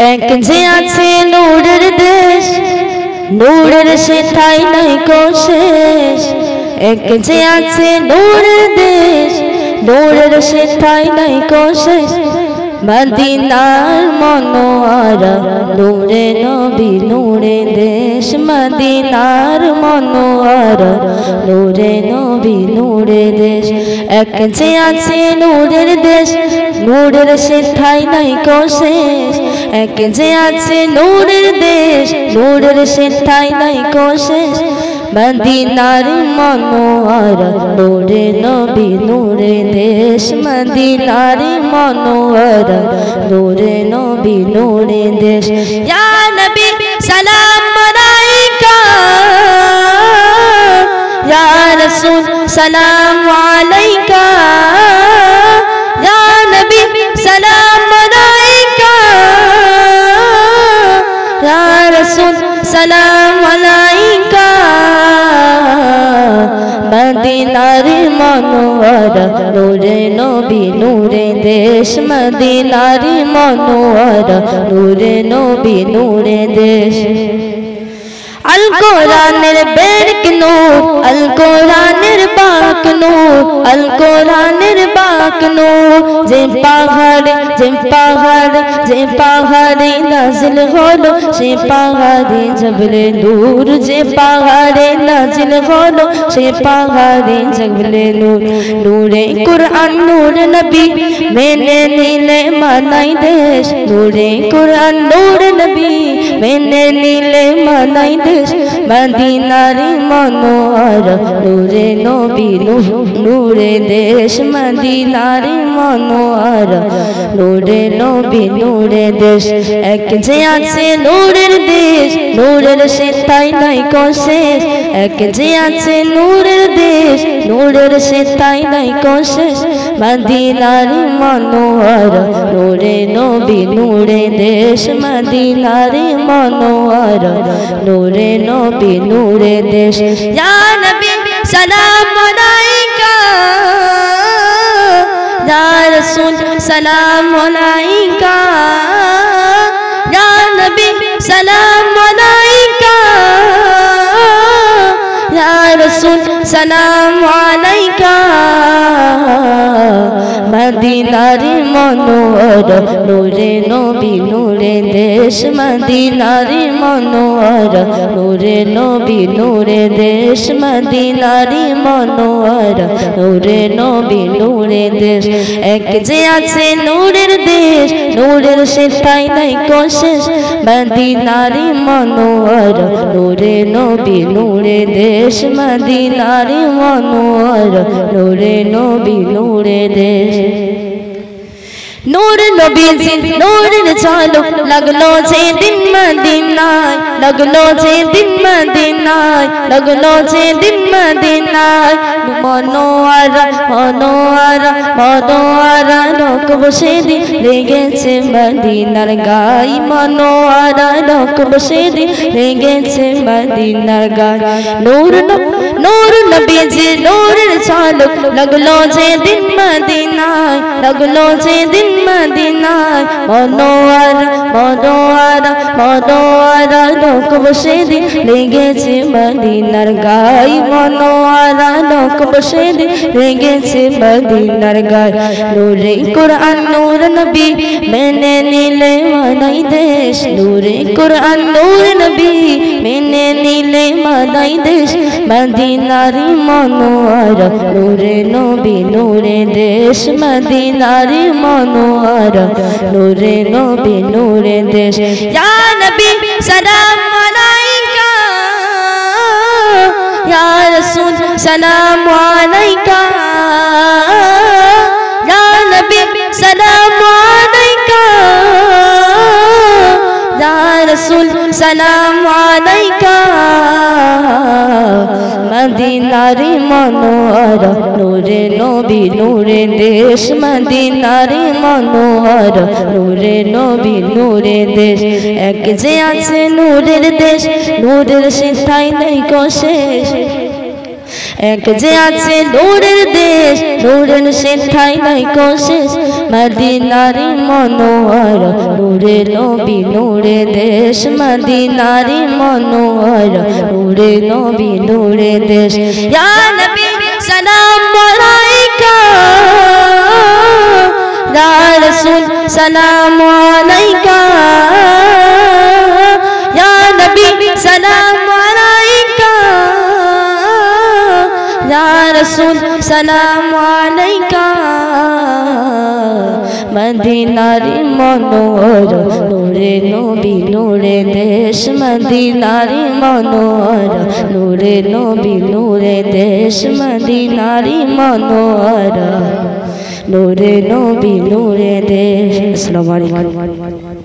এক যে আছে নূরের দেশ, নূরের সেথায় নাই কো শেষ। এক যে আছে নূরের দেশ, নূরের সেথায় নাই কো শেষ। মদিনার মনোয়ারা নূরে নবী নূরে দেশ, মদিনার মনোয়ারা নূরে নবী নূরে দেশ। এক যে আছে নূরের দেশ, নূরের সেথায় নাই কো শেষ। এক যে আছে নূরের দেশ, নূরের সেথায় নাই কো শেষ। মদিনার মনোয়ারা নূরে নবী নূরে দেশ, মদিনার মনোয়ারা নূরে নবী নূরে দেশ। ইয়া নবী সালাম আলাইকা, ইয়া রাসূল সালাম আলাইকা, ইয়া নবী সালাম আলাইকা, ইয়া রাসূল সালাম আলাইকা। মদিনার মনোয়ারা নূরে নবী নূরে দেশ, মদিনার মনোয়ারা নূরে নবী নূরে দেশ। আল কোরআনের বেরক নূর, আল কোরআনের পাক নূর, আল কোরআনের পাক নূর। যে পাহাড়ে যে পাহাড়ে নাজিল হলো, সে পাহাড়ে জবলে নূর। যে পাহাড়ে নাজিল হলো, সে পাহাড়ে জবলে নূর। নূরে কুরআন নূর নবী মেনে নিলে মানাই দেশ। নূরে কুরআন নূর নবী মেনে নিলে মানাই দেশ। মদিনার মনোয়ারা নূরে নবী নূরে দেশ, মদিনার মনোয়ারা নূরে নবী নূরে দেশ। এক যে আছে নূরের দেশ, নূরের সেথায় নাই কো শেষ। এক যে আছে নূরের দেশ, নূরের সেথায় নাই কো শেষ। মদিনার মনোয়ারা নূরে নবী নূরে দেশ, মদিনার মনোয়ারা নূরে নবী নূরে দেশ। ইয়া নবী সালাম আলাইকা, ইয়া রাসূল সালাম আলাইকা, ইয়া নবী সালাম আলাইকা, ইয়া রাসূল সালাম আলাইকা। মদিনার মনোয়ারা নূরে নবী নূরে দেশ, মদিনার মনোয়ারা নূরে নবী নূরে দেশ, মদিনার মনোয়ারা নূরে নবী নূরে দেশ। এক যে আছে নূরের দেশ, নূরের সেথায় নাই কো শেষ। মদিনার মনোয়ারা নূরে নবী নূরে দেশ, মদিনার মনোয়ারা নূরে নবী নূরে দেশ। নূর নবীজি নূরের ঝলক লাগলো যে দিন মদিনায়, লাগলো যে দিন মদিনায়, লাগলো যে দিন মদিনায়। মনোয়ারা মনোয়ারা মনোয়ারা লোক বসে দিন লেগেছে মদিনার গায়। মনোয়ারা লোক বসে দিন লেগেছে মদিনার গায়। নূর নূর নবীজি নূরের ঝলক লাগলো যে দিন মদিনায়, লাগলো যে দিন মদিনায়। মনোয়ারা মনোয়ারা মনোয়ারা লোক বসে দিন লেগেছে মদিনার গায়। মনোয়ারা লোক বসে দিন লেগেছে মদিনার গায়। নূরে কুরআন নূর নবী মেনে নিলে মানাই দেশ। নূরে কুরআন নূর নবী মেনে নিলে মানাই দেশ। মদিনার মনোয়ারা নূরে নবী নূরে দেশ, মদিনার মনোয়ারা নূরে নবী নূরে দেশ। ইয়া নবী সালাম আলাইকা, ইয়া রাসূল সালাম আলাইকা, ইয়া নবী সালাম আলাইকা, ইয়া রাসূল সালাম আলাইকা। মদিনার মনোয়ারা নূরে নবী নূরে দেশ, মদিনার মনোয়ারা নূরে নবী নূরে দেশ। এক যে আছে নূরের দেশ, নূরের সেথায় নাই কো শেষ। এক যে আছে নূরের দেশ, নূরের সেথায় নাই কোশেষ, মদিনারি মনোহর নূরে নবী নূরে দেশ, মদিনারি মনোহর নূরে নবী নূরে দেশ। ইয়া নবী সালাম আলাইকা, ইয়া রাসূল সালাম আলাইকা, ইয়া নবী সালাম আলাইকা, ইয়া রাসূল সালাম আলাইকা। মদিনারি মনোহর নূরে নবী নূরে দেশ, মদিনারি মনোহর নূরে নবী নূরে দেশ, মদিনারি মনোহর নূরে নবী নূরে দেশ। আসসালামু আলাইকুম।